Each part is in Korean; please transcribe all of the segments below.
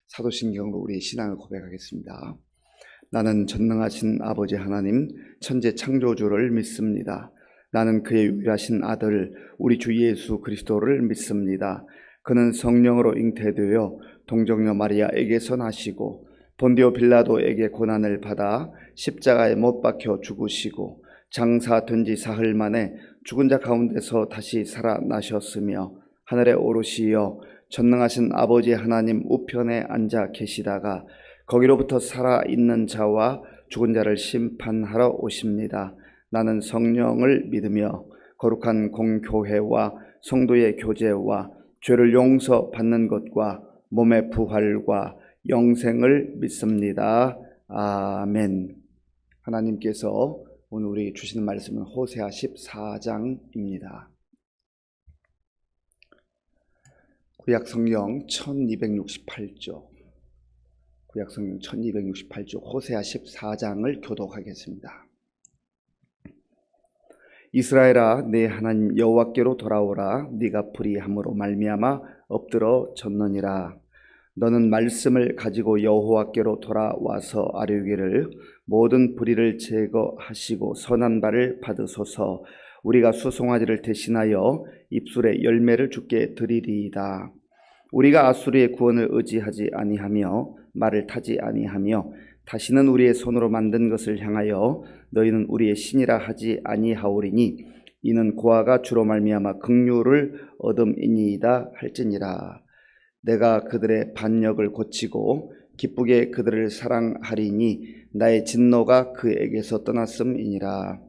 사도신경으로 우리의 신앙을 고백하겠습니다. 나는 전능하신 아버지 하나님 천재 창조주를 믿습니다. 나는 그의 유일하신 아들 우리 주 예수 그리스도를 믿습니다. 그는 성령으로 잉태되어 동정녀 마리아에게서 나시고 본디오 빌라도에게 고난을 받아 십자가에 못 박혀 죽으시고 장사된 지 사흘 만에 죽은 자 가운데서 다시 살아나셨으며 하늘에 오르시어 전능하신 아버지 하나님 우편에 앉아 계시다가 거기로부터 살아있는 자와 죽은 자를 심판하러 오십니다. 나는 성령을 믿으며 거룩한 공교회와 성도의 교제와 죄를 용서받는 것과 몸의 부활과 영생을 믿습니다. 아멘. 하나님께서 오늘 우리 주시는 말씀은 호세아 14장입니다. 구약성경 1268조, 구약성경 1268조 호세아 14장을 교독하겠습니다. 이스라엘아, 내 하나님 여호와께로 돌아오라. 네가 불의함으로 말미암아 엎드러 졌느니라. 너는 말씀을 가지고 여호와께로 돌아와서 아뢰기를 모든 불의를 제거하시고 선한 바를 받으소서. 우리가 수송아지를 대신하여 입술에 열매를 주께 드리리이다. 우리가 아수르의 구원을 의지하지 아니하며 말을 타지 아니하며 다시는 우리의 손으로 만든 것을 향하여 너희는 우리의 신이라 하지 아니하오리니 이는 고아가 주로 말미암아 긍휼을 얻음이니이다 할지니라. 내가 그들의 반역을 고치고 기쁘게 그들을 사랑하리니 나의 진노가 그에게서 떠났음이니라.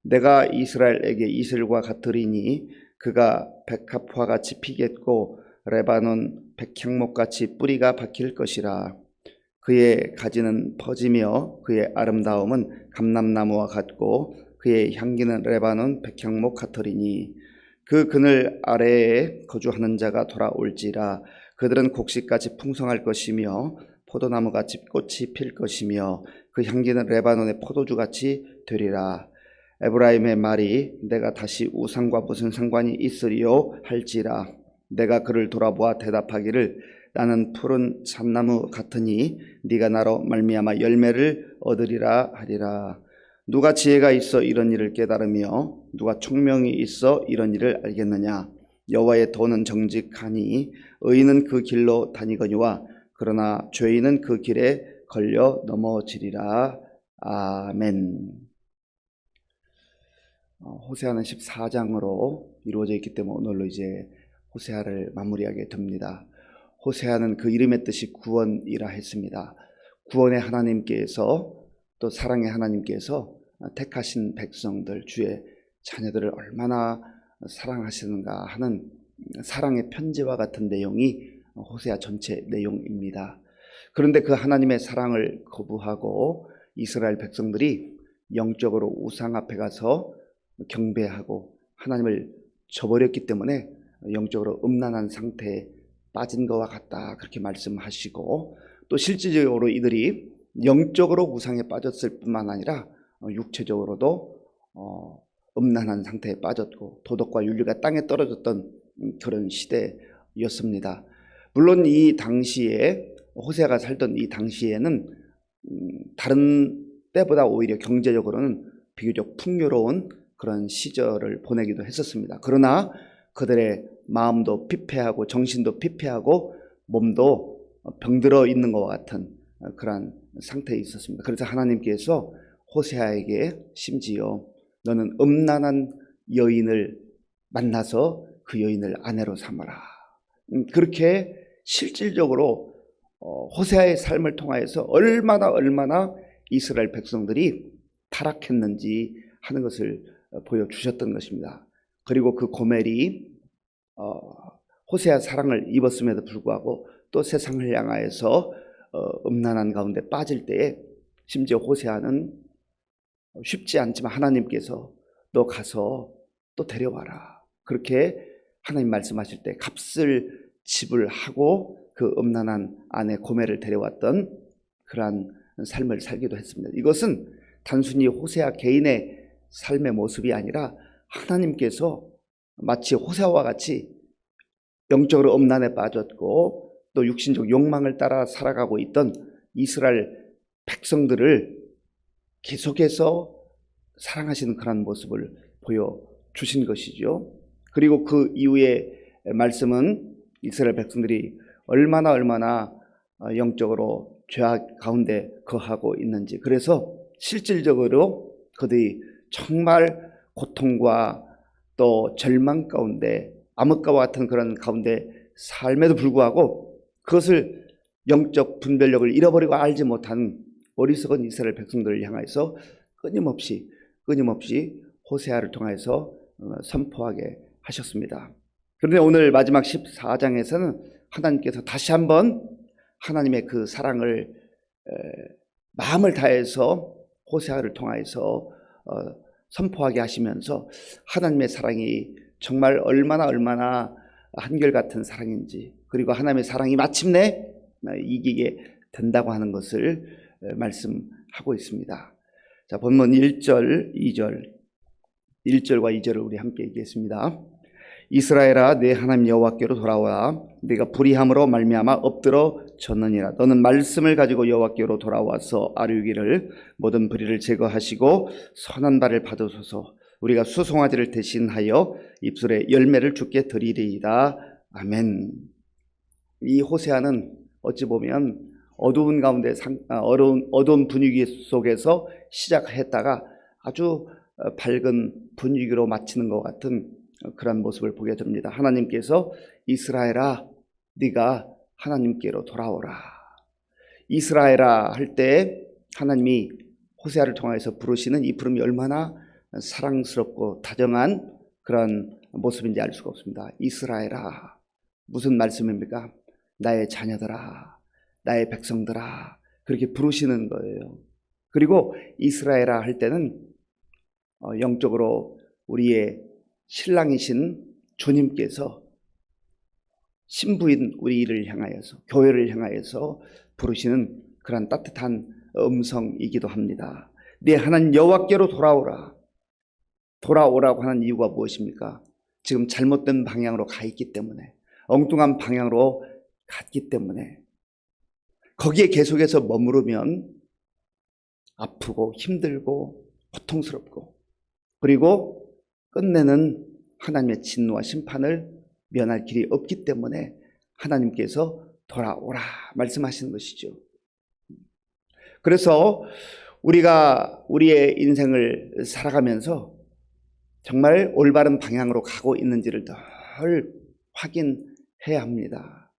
내가 이스라엘에게 이슬과 같으리니 그가 백합화같이 피겠고 레바논 백향목같이 뿌리가 박힐 것이라. 그의 가지는 퍼지며 그의 아름다움은 감람나무와 같고 그의 향기는 레바논 백향목 같으리니 그 그늘 아래에 거주하는 자가 돌아올지라. 그들은 곡식같이 풍성할 것이며 포도나무같이 꽃이 필 것이며 그 향기는 레바논의 포도주같이 되리라. 에브라임의 말이 내가 다시 우상과 무슨 상관이 있으리요 할지라. 내가 그를 돌아보아 대답하기를 나는 푸른 참나무 같으니 네가 나로 말미암아 열매를 얻으리라 하리라. 누가 지혜가 있어 이런 일을 깨달으며 누가 총명이 있어 이런 일을 알겠느냐. 여호와의 도는 정직하니 의인은 그 길로 다니거니와 그러나 죄인은 그 길에 걸려 넘어지리라. 아멘. 호세아는 14장으로 이루어져 있기 때문에 오늘로 이제 호세아를 마무리하게 됩니다. 호세아는 그 이름의 뜻이 구원이라 했습니다. 구원의 하나님께서 또 사랑의 하나님께서 택하신 백성들, 주의 자녀들을 얼마나 사랑하시는가 하는 사랑의 편지와 같은 내용이 호세아 전체 내용입니다. 그런데 그 하나님의 사랑을 거부하고 이스라엘 백성들이 영적으로 우상 앞에 가서 경배하고 하나님을 저버렸기 때문에 영적으로 음란한 상태에 빠진 것과 같다, 그렇게 말씀하시고, 또 실질적으로 이들이 영적으로 우상에 빠졌을 뿐만 아니라 육체적으로도 음란한 상태에 빠졌고 도덕과 윤리가 땅에 떨어졌던 그런 시대였습니다. 물론 이 당시에 호세아가 살던 이 당시에는 다른 때보다 오히려 경제적으로는 비교적 풍요로운 그런 시절을 보내기도 했었습니다. 그러나 그들의 마음도 피폐하고 정신도 피폐하고 몸도 병들어 있는 것과 같은 그런 상태에 있었습니다. 그래서 하나님께서 호세아에게 심지어 너는 음란한 여인을 만나서 그 여인을 아내로 삼아라, 그렇게 실질적으로 호세아의 삶을 통하여서 얼마나 이스라엘 백성들이 타락했는지 하는 것을 보여주셨던 것입니다. 그리고 그 고멜이 호세아 사랑을 입었음에도 불구하고 또 세상을 향하여서 음란한 가운데 빠질 때에 심지어 호세아는 쉽지 않지만 하나님께서 너 가서 또 데려와라, 그렇게 하나님 말씀하실 때 값을 지불하고 그 음란한 아내 고멜을 데려왔던 그러한 삶을 살기도 했습니다. 이것은 단순히 호세아 개인의 삶의 모습이 아니라 하나님께서 마치 호세아와 같이 영적으로 음란에 빠졌고 또 육신적 욕망을 따라 살아가고 있던 이스라엘 백성들을 계속해서 사랑하시는 그런 모습을 보여주신 것이죠. 그리고 그 이후에 말씀은 이스라엘 백성들이 얼마나 영적으로 죄악 가운데 거하고 있는지, 그래서 실질적으로 그들이 정말 고통과 또 절망 가운데 암흑가와 같은 그런 가운데 삶에도 불구하고 그것을 영적 분별력을 잃어버리고 알지 못한 어리석은 이스라엘 백성들을 향해서 끊임없이 호세아를 통해서 선포하게 하셨습니다. 그런데 오늘 마지막 14장에서는 하나님께서 다시 한번 하나님의 그 사랑을 마음을 다해서 호세아를 통해서 선포하게 하시면서 하나님의 사랑이 정말 얼마나 한결같은 사랑인지, 그리고 하나님의 사랑이 마침내 이기게 된다고 하는 것을 말씀하고 있습니다. 자, 본문 1절, 2절, 1절과 2절을 우리 함께 읽겠습니다. 이스라엘아, 내 하나님 여호와께로 돌아오라. 네가 불의함으로 말미암아 엎드러 졌느니라. 너는 말씀을 가지고 여호와께로 돌아와서 아뢰기를 모든 불의를 제거하시고 선한 발을 받으소서. 우리가 수송아지를 대신하여 입술에 열매를 주께 드리리이다. 아멘. 이 호세아는 어찌 보면 어두운 가운데 어두운 분위기 속에서 시작했다가 아주 밝은 분위기로 마치는 것 같은 그런 모습을 보게 됩니다. 하나님께서 이스라엘아, 네가 하나님께로 돌아오라. 이스라엘아 할 때 하나님이 호세아를 통해서 부르시는 이 부름이 얼마나 사랑스럽고 다정한 그런 모습인지 알 수가 없습니다. 이스라엘아, 무슨 말씀입니까? 나의 자녀들아, 나의 백성들아, 그렇게 부르시는 거예요. 그리고 이스라엘아 할 때는 영적으로 우리의 신랑이신 주님께서 신부인 우리를 향하여서, 교회를 향하여서 부르시는 그런 따뜻한 음성이기도 합니다. 네 하나님 여호와께로 돌아오라. 돌아오라고 하는 이유가 무엇입니까? 지금 잘못된 방향으로 가 있기 때문에, 엉뚱한 방향으로 갔기 때문에 거기에 계속해서 머무르면 아프고 힘들고 고통스럽고, 그리고 끝내는 하나님의 진노와 심판을 면할 길이 없기 때문에 하나님께서 돌아오라 말씀하시는 것이죠. 그래서 우리가 우리의 인생을 살아가면서 정말 올바른 방향으로 가고 있는지를 늘 확인해야 합니다.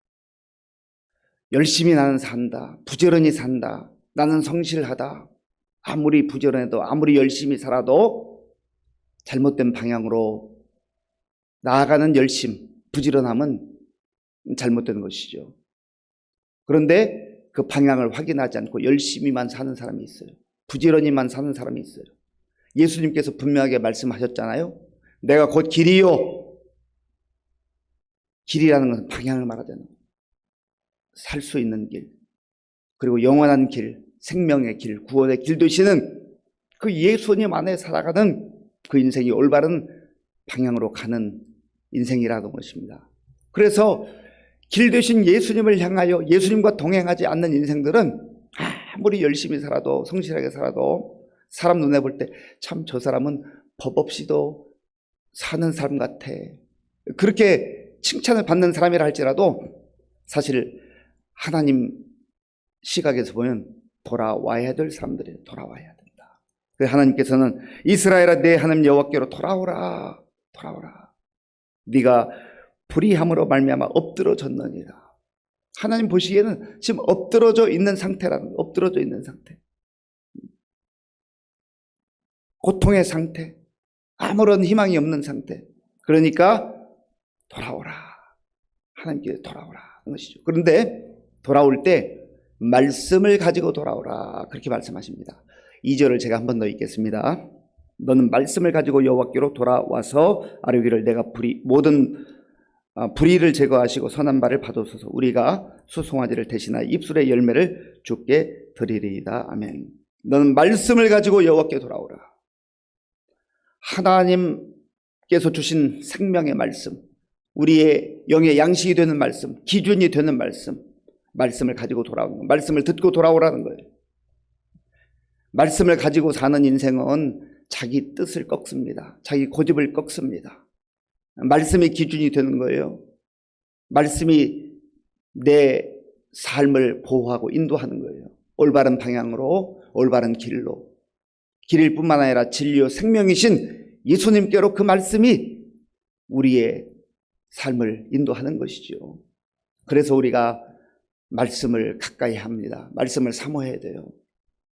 열심히 나는 산다, 부지런히 산다, 나는 성실하다, 아무리 부지런해도 아무리 열심히 살아도 잘못된 방향으로 나아가는 열심, 부지런함은 잘못된 것이죠. 그런데 그 방향을 확인하지 않고 열심히만 사는 사람이 있어요. 부지런히만 사는 사람이 있어요. 예수님께서 분명하게 말씀하셨잖아요. 내가 곧 길이요. 길이라는 것은 방향을 말하잖아요. 살 수 있는 길, 그리고 영원한 길, 생명의 길, 구원의 길 되시는 그 예수님 안에 살아가는 그 인생이 올바른 방향으로 가는 인생이라는 것입니다. 그래서 길 되신 예수님을 향하여 예수님과 동행하지 않는 인생들은 아무리 열심히 살아도, 성실하게 살아도 사람 눈에 볼 때 참 저 사람은 법 없이도 사는 사람 같아, 그렇게 칭찬을 받는 사람이라 할지라도 사실 하나님 시각에서 보면 돌아와야 될 사람들이 돌아와야 된다. 그래서 하나님께서는 이스라엘아, 내 하나님 여호와께로 돌아오라. 돌아오라. 네가 불의함으로 말미암아 엎드러졌느니라. 하나님 보시기에는 지금 엎드러져 있는 상태라는, 엎드러져 있는 상태, 고통의 상태, 아무런 희망이 없는 상태. 그러니까 돌아오라. 하나님께 돌아오라 하는 것이죠. 그런데 돌아올 때 말씀을 가지고 돌아오라, 그렇게 말씀하십니다. 2절을 제가 한 번 더 읽겠습니다. 너는 말씀을 가지고 여호와께로 돌아와서 아뢰기를 내가 모든 불의를 제거하시고 선한 발을 받으소서. 우리가 수송아지를 대신하여 입술의 열매를 주께 드리리이다. 아멘. 너는 말씀을 가지고 여호와께 돌아오라. 하나님께서 주신 생명의 말씀, 우리의 영의 양식이 되는 말씀, 기준이 되는 말씀, 말씀을 가지고 돌아오는 거예요. 말씀을 듣고 돌아오라는 거예요. 말씀을 가지고 사는 인생은 자기 뜻을 꺾습니다. 자기 고집을 꺾습니다. 말씀이 기준이 되는 거예요. 말씀이 내 삶을 보호하고 인도하는 거예요. 올바른 방향으로, 올바른 길로. 길일 뿐만 아니라 진리요 생명이신 예수님께로 그 말씀이 우리의 삶을 인도하는 것이죠. 그래서 우리가 말씀을 가까이 합니다. 말씀을 사모해야 돼요.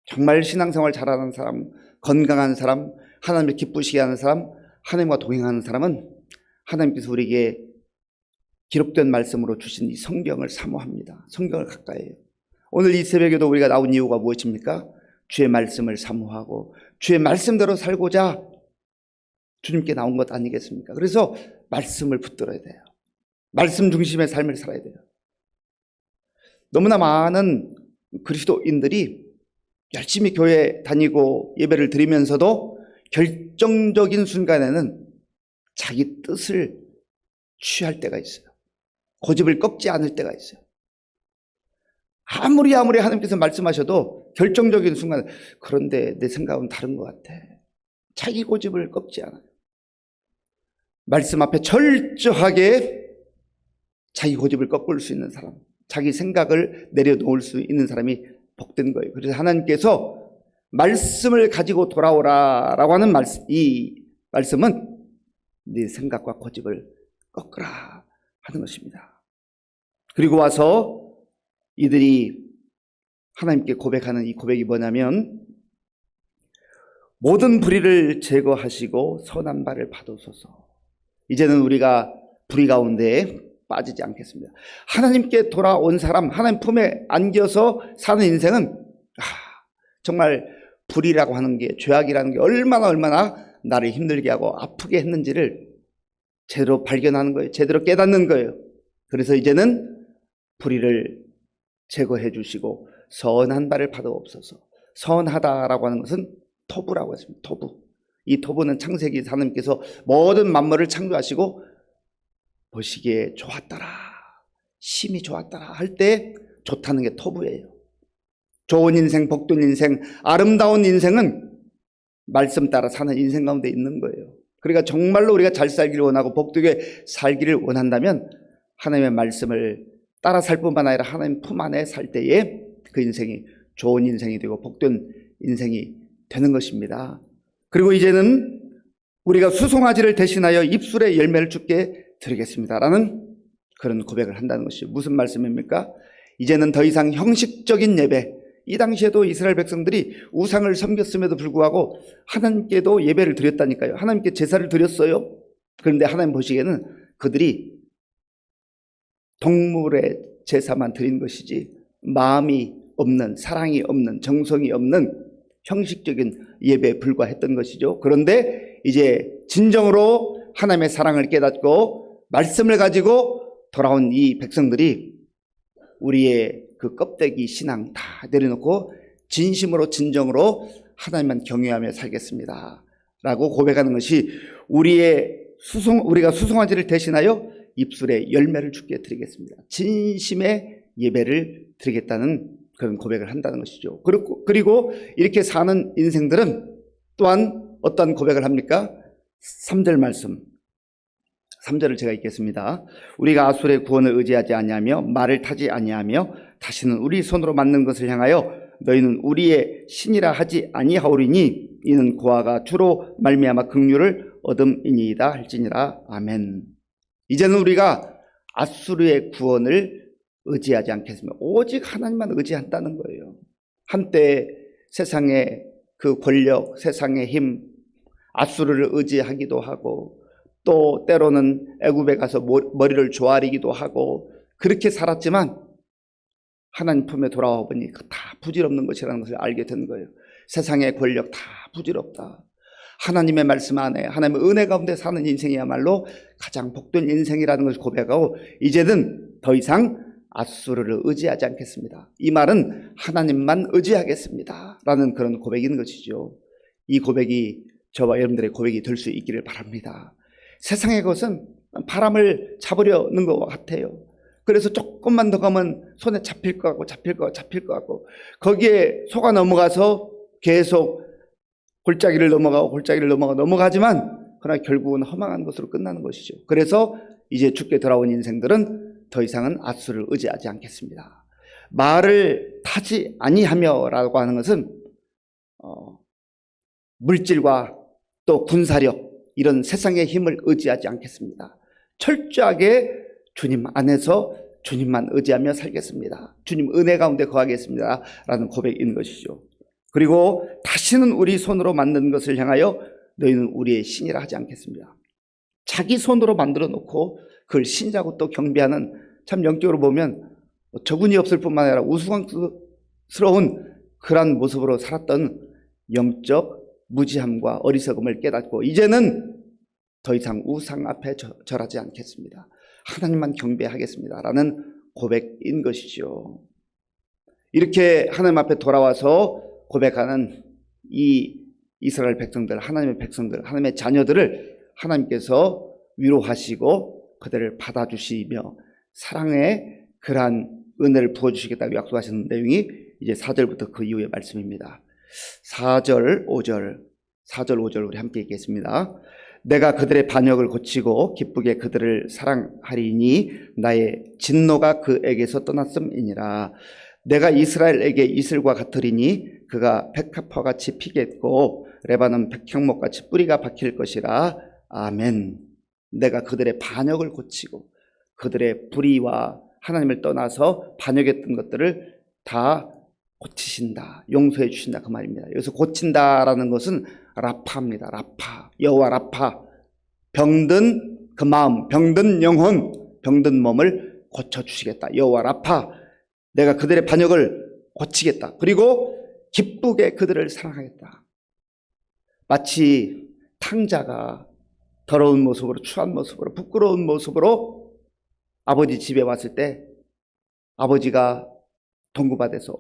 정말 신앙생활 잘하는 사람, 건강한 사람, 하나님을 기쁘시게 하는 사람, 하나님과 동행하는 사람은 하나님께서 우리에게 기록된 말씀으로 주신 이 성경을 사모합니다. 성경을 가까이 해요. 오늘 이 새벽에도 우리가 나온 이유가 무엇입니까? 주의 말씀을 사모하고 주의 말씀대로 살고자 주님께 나온 것 아니겠습니까? 그래서 말씀을 붙들어야 돼요. 말씀 중심의 삶을 살아야 돼요. 너무나 많은 그리스도인들이 열심히 교회 다니고 예배를 드리면서도 결정적인 순간에는 자기 뜻을 취할 때가 있어요. 고집을 꺾지 않을 때가 있어요. 아무리 하나님께서 말씀하셔도 결정적인 순간, 그런데 내 생각은 다른 것 같아. 자기 고집을 꺾지 않아요. 말씀 앞에 철저하게 자기 고집을 꺾을 수 있는 사람, 자기 생각을 내려놓을 수 있는 사람이 복된 거예요. 그래서 하나님께서 말씀을 가지고 돌아오라라고 하는 이 말씀은 네 생각과 고집을 꺾으라 하는 것입니다. 그리고 와서 이들이 하나님께 고백하는 이 고백이 뭐냐면, 모든 불의를 제거하시고 선한 바를 받으소서. 이제는 우리가 불의 가운데 빠지지 않겠습니다. 하나님께 돌아온 사람, 하나님 품에 안겨서 사는 인생은 정말 불의라고 하는 게, 죄악이라는 게 얼마나 나를 힘들게 하고 아프게 했는지를 제대로 발견하는 거예요. 제대로 깨닫는 거예요. 그래서 이제는 불의를 제거해 주시고 선한 바를 받아옵소서. 선하다라고 하는 것은 토부라고 했습니다. 토부. 이 토부는 창세기 하나님께서 모든 만물을 창조하시고 보시기에 좋았더라, 심히 좋았더라 할 때 좋다는 게 토부예요. 좋은 인생, 복된 인생, 아름다운 인생은 말씀 따라 사는 인생 가운데 있는 거예요. 그러니까 정말로 우리가 잘 살기를 원하고 복되게 살기를 원한다면 하나님의 말씀을 따라 살 뿐만 아니라 하나님 품 안에 살 때에 그 인생이 좋은 인생이 되고 복된 인생이 되는 것입니다. 그리고 이제는 우리가 수송아지를 대신하여 입술의 열매를 주께 드리겠습니다라는 그런 고백을 한다는 것이 무슨 말씀입니까? 이제는 더 이상 형식적인 예배, 이 당시에도 이스라엘 백성들이 우상을 섬겼음에도 불구하고 하나님께도 예배를 드렸다니까요. 하나님께 제사를 드렸어요. 그런데 하나님 보시기에는 그들이 동물의 제사만 드린 것이지 마음이 없는, 사랑이 없는, 정성이 없는 형식적인 예배에 불과했던 것이죠. 그런데 이제 진정으로 하나님의 사랑을 깨닫고 말씀을 가지고 돌아온 이 백성들이 우리의 그 껍데기 신앙 다 내려놓고 진심으로 진정으로 하나님만 경외하며 살겠습니다 라고 고백하는 것이 우리가 수송아지를 대신하여 입술에 열매를 주께 드리겠습니다. 진심의 예배를 드리겠다는 그런 고백을 한다는 것이죠. 그리고 이렇게 사는 인생들은 또한 어떤 고백을 합니까? 3절 말씀, 3절을 제가 읽겠습니다. 우리가 아술의 구원을 의지하지 아니하며 말을 타지 아니하며 다시는 우리 손으로 만든 것을 향하여 너희는 우리의 신이라 하지 아니하오리니 이는 고아가 주로 말미암아 긍휼을 얻음이니이다 할지니라. 아멘. 이제는 우리가 아수르의 구원을 의지하지 않겠습니다. 오직 하나님만 의지한다는 거예요. 한때 세상의 그 권력, 세상의 힘, 아수르를 의지하기도 하고 또 때로는 애굽에 가서 머리를 조아리기도 하고 그렇게 살았지만 하나님 품에 돌아와 보니 다 부질없는 것이라는 것을 알게 된 거예요. 세상의 권력 다 부질없다. 하나님의 말씀 안에 하나님의 은혜 가운데 사는 인생이야말로 가장 복된 인생이라는 것을 고백하고 이제는 더 이상 아수르를 의지하지 않겠습니다. 이 말은 하나님만 의지하겠습니다 라는 그런 고백인 것이죠. 이 고백이 저와 여러분들의 고백이 될 수 있기를 바랍니다. 세상의 것은 바람을 잡으려는 것 같아요. 그래서 조금만 더 가면 손에 잡힐 것 같고 잡힐 것 같고 거기에 속아 넘어가서 계속 골짜기를 넘어가지만 그러나 결국은 허망한 것으로 끝나는 것이죠. 그래서 이제 죽게 돌아온 인생들은 더 이상은 앗수를 의지하지 않겠습니다. 말을 타지 아니하며라고 하는 것은 물질과 또 군사력 이런 세상의 힘을 의지하지 않겠습니다. 철저하게 주님 안에서 주님만 의지하며 살겠습니다. 주님 은혜 가운데 거하겠습니다 라는 고백인 것이죠. 그리고 다시는 우리 손으로 만든 것을 향하여 너희는 우리의 신이라 하지 않겠습니다. 자기 손으로 만들어 놓고 그걸 신이라고 또 경배하는, 참 영적으로 보면 적은이 없을 뿐만 아니라 우스꽝스러운 그런 모습으로 살았던 영적 무지함과 어리석음을 깨닫고 이제는 더 이상 우상 앞에 절하지 않겠습니다. 하나님만 경배하겠습니다 라는 고백인 것이죠. 이렇게 하나님 앞에 돌아와서 고백하는 이 이스라엘 백성들, 하나님의 백성들, 하나님의 자녀들을 하나님께서 위로하시고 그들을 받아주시며 사랑의 그러한 은혜를 부어주시겠다고 약속하시는 내용이 이제 4절부터 그 이후의 말씀입니다. 4절, 5절 우리 함께 읽겠습니다. 내가 그들의 반역을 고치고 기쁘게 그들을 사랑하리니 나의 진노가 그에게서 떠났음이니라. 내가 이스라엘에게 이슬과 같으리니 그가 백합화 같이 피겠고 레바논 백향목 같이 뿌리가 박힐 것이라. 아멘. 내가 그들의 반역을 고치고 그들의 불의와 하나님을 떠나서 반역했던 것들을 다 고치신다, 용서해 주신다 그 말입니다. 여기서 고친다라는 것은 라파입니다. 라파, 여호와 라파. 병든 그 마음, 병든 영혼, 병든 몸을 고쳐주시겠다. 여호와 라파. 내가 그들의 반역을 고치겠다. 그리고 기쁘게 그들을 사랑하겠다. 마치 탕자가 더러운 모습으로, 추한 모습으로, 부끄러운 모습으로 아버지 집에 왔을 때 아버지가 동구밭에서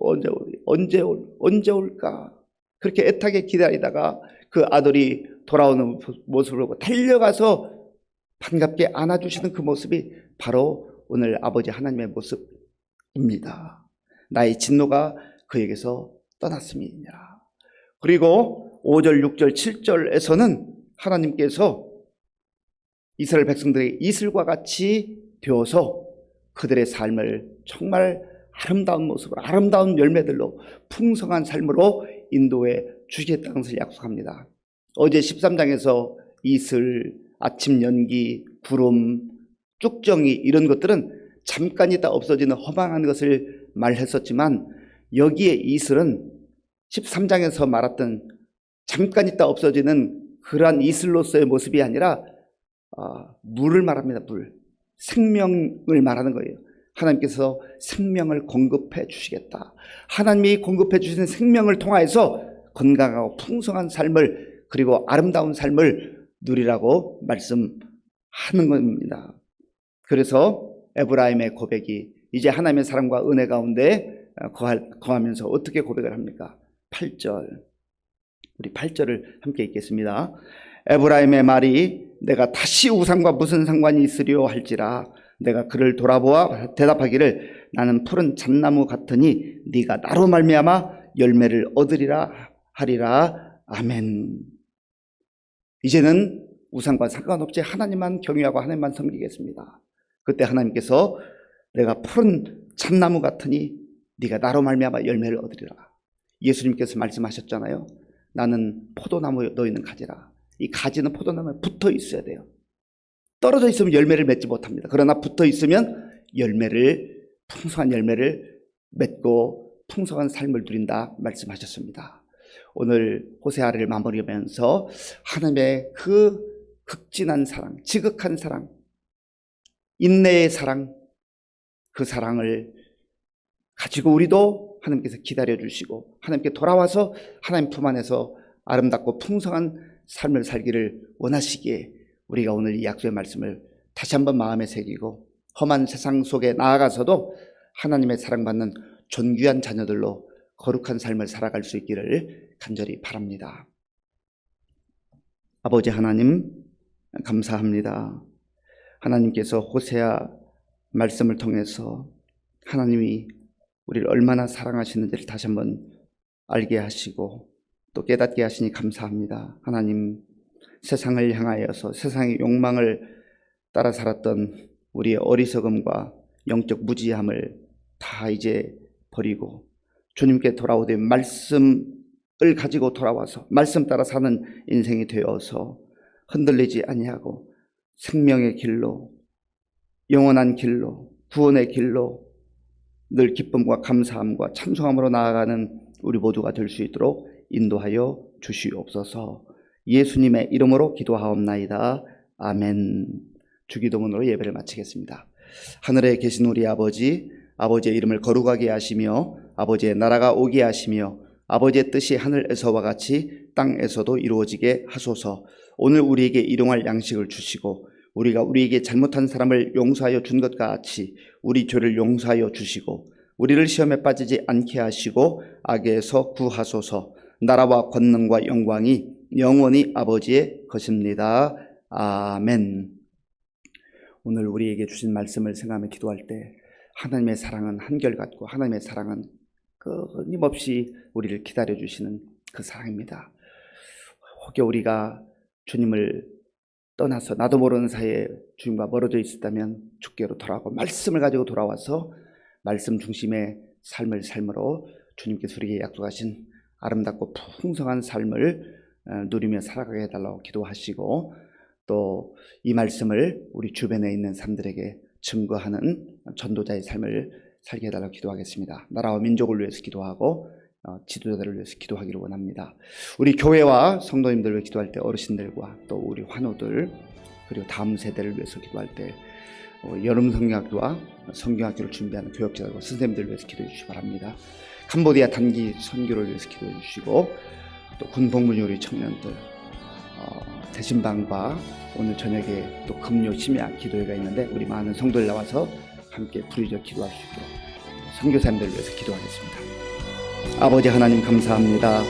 언제 올까 그렇게 애타게 기다리다가 그 아들이 돌아오는 모습을 보고 달려가서 반갑게 안아주시는 그 모습이 바로 오늘 아버지 하나님의 모습입니다. 나의 진노가 그에게서 떠났음이니라. 그리고 5절, 6절, 7절에서는 하나님께서 이스라엘 백성들에게 이슬과 같이 되어서 그들의 삶을 정말 아름다운 모습으로, 아름다운 열매들로, 풍성한 삶으로 인도해 주시겠다는 것을 약속합니다. 어제 13장에서 이슬, 아침 연기, 구름, 쭉정이 이런 것들은 잠깐 있다 없어지는 허망한 것을 말했었지만 여기에 이슬은 13장에서 말했던 잠깐 있다 없어지는 그러한 이슬로서의 모습이 아니라 물을 말합니다. 물. 생명을 말하는 거예요. 하나님께서 생명을 공급해 주시겠다. 하나님이 공급해 주시는 생명을 통하여서 건강하고 풍성한 삶을 그리고 아름다운 삶을 누리라고 말씀하는 겁니다. 그래서 에브라임의 고백이 이제 하나님의 사랑과 은혜 가운데 거하면서 어떻게 고백을 합니까? 8절. 우리 8절을 함께 읽겠습니다. 에브라임의 말이 내가 다시 우상과 무슨 상관이 있으리요 할지라 내가 그를 돌아보아 대답하기를 나는 푸른 잣나무 같으니 네가 나로 말미암아 열매를 얻으리라 하리라. 아멘. 이제는 우상과 상관없이 하나님만 경외하고 하나님만 섬기겠습니다. 그때 하나님께서 내가 푸른 잣나무 같으니 네가 나로 말미암아 열매를 얻으리라. 예수님께서 말씀하셨잖아요. 나는 포도나무 너희는 가지라. 이 가지는 포도나무에 붙어 있어야 돼요. 떨어져 있으면 열매를 맺지 못합니다. 그러나 붙어 있으면 풍성한 열매를 맺고 풍성한 삶을 누린다 말씀하셨습니다. 오늘 호세아를 마무리하면서 하나님의 그 극진한 사랑, 지극한 사랑, 인내의 사랑, 그 사랑을 가지고 우리도 하나님께서 기다려주시고 하나님께 돌아와서 하나님 품 안에서 아름답고 풍성한 삶을 살기를 원하시기에 우리가 오늘 이 약속의 말씀을 다시 한번 마음에 새기고 험한 세상 속에 나아가서도 하나님의 사랑받는 존귀한 자녀들로 거룩한 삶을 살아갈 수 있기를 간절히 바랍니다. 아버지 하나님 감사합니다. 하나님께서 호세아 말씀을 통해서 하나님이 우리를 얼마나 사랑하시는지를 다시 한번 알게 하시고 또 깨닫게 하시니 감사합니다. 하나님, 세상을 향하여서 세상의 욕망을 따라 살았던 우리의 어리석음과 영적 무지함을 다 이제 버리고 주님께 돌아오되 말씀을 가지고 돌아와서 말씀 따라 사는 인생이 되어서 흔들리지 아니하고 생명의 길로, 영원한 길로, 구원의 길로 늘 기쁨과 감사함과 찬송함으로 나아가는 우리 모두가 될 수 있도록 인도하여 주시옵소서. 예수님의 이름으로 기도하옵나이다. 아멘. 주기도문으로 예배를 마치겠습니다. 하늘에 계신 우리 아버지, 아버지의 이름을 거룩하게 하시며 아버지의 나라가 오게 하시며 아버지의 뜻이 하늘에서와 같이 땅에서도 이루어지게 하소서. 오늘 우리에게 일용할 양식을 주시고 우리가 우리에게 잘못한 사람을 용서하여 준 것 같이 우리 죄를 용서하여 주시고 우리를 시험에 빠지지 않게 하시고 악에서 구하소서. 나라와 권능과 영광이 영원히 아버지의 것입니다. 아멘. 오늘 우리에게 주신 말씀을 생각하며 기도할 때 하나님의 사랑은 한결같고 하나님의 사랑은 끊임없이 우리를 기다려주시는 그 사랑입니다. 혹여 우리가 주님을 떠나서 나도 모르는 사이에 주님과 멀어져 있었다면 주께로 돌아오고 말씀을 가지고 돌아와서 말씀 중심의 삶을 삶으로 주님께서 우리에게 약속하신 아름답고 풍성한 삶을 누리며 살아가게 해달라고 기도하시고 또 이 말씀을 우리 주변에 있는 사람들에게 증거하는 전도자의 삶을 살게 해달라고 기도하겠습니다. 나라와 민족을 위해서 기도하고 지도자들을 위해서 기도하기를 원합니다. 우리 교회와 성도님들을 위해 기도할 때 어르신들과 또 우리 환우들 그리고 다음 세대를 위해서 기도할 때 여름 성경학교와 성경학교를 준비하는 교역자들과 선생님들을 위해서 기도해 주시기 바랍니다. 캄보디아 단기 선교를 위해서 기도해 주시고 또 군복무용 우리 청년들 대신방과 오늘 저녁에 또 금요 심야 기도회가 있는데 우리 많은 성도들 나와서 함께 부르짖어 기도할 수 있도록 선교사님들을 위해서 기도하겠습니다. 아버지 하나님 감사합니다.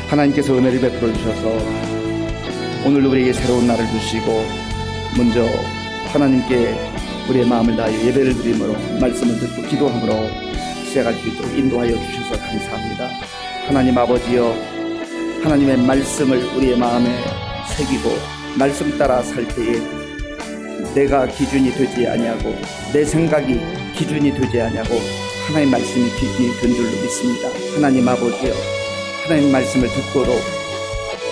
하나님께서 은혜를 베풀어 주셔서 오늘 우리에게 새로운 날을 주시고 먼저 하나님께 우리의 마음을 다하여 예배를 드림으로 말씀을 듣고 기도함으로 시작할 수 있도록 인도하여 주셔서 감사합니다. 하나님 아버지여, 하나님의 말씀을 우리의 마음에 새기고 말씀 따라 살 때에 내가 기준이 되지 아니하고 내 생각이 기준이 되지 아니하고 하나님 말씀이 기준이 된 줄로 믿습니다. 하나님 아버지여, 하나님 말씀을 듣고도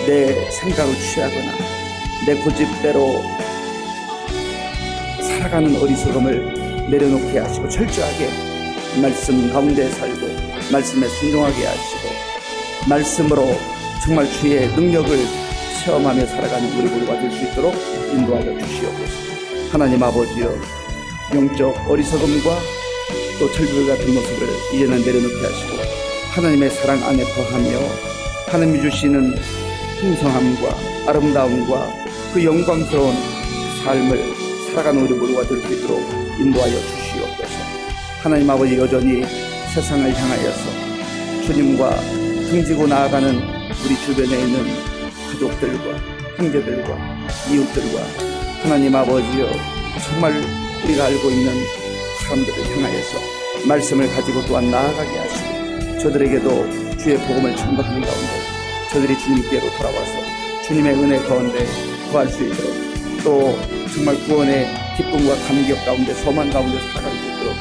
내 생각을 취하거나 내 고집대로 살아가는 어리석음을 내려놓게 하시고 철저하게 말씀 가운데 살고 말씀에 순종하게 하시고 말씀으로 정말 주의 능력을 체험하며 살아가는 우리 모두가 될 수 있도록 인도하여 주시옵소서. 하나님 아버지여, 영적 어리석음과 또 철벽 같은 모습을 이제는 내려놓게 하시고 하나님의 사랑 안에 거하며 하나님이 주시는 풍성함과 아름다움과 그 영광스러운 삶을 살아가는 우리 모두가 될 수 있도록 인도하여 주시옵소서. 하나님 아버지, 여전히 세상을 향하여서 주님과 등지고 나아가는 우리 주변에 있는 가족들과 형제들과 이웃들과 하나님 아버지여, 정말 우리가 알고 있는 사람들을 향하여서 말씀을 가지고 또한 나아가게 하시고 저들에게도 주의 복음을 전파하는 가운데 저들이 주님께로 돌아와서 주님의 은혜 가운데 구할 수 있도록 또 정말 구원의 기쁨과 감격 가운데 소망 가운데 살아갈 수 있도록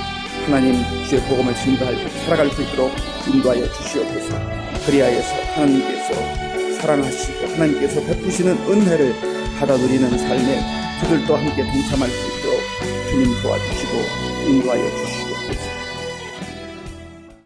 하나님 주의 복음을 증거하고 살아갈 수 있도록 인도하여 주시옵소서. 그리하여서 하나님께서 사랑하시고 하나님께서 베푸시는 은혜를 받아 누리는 삶에 그들도 함께 동참할 수 있도록 주님 도와주시고 인도하여 주시옵소서.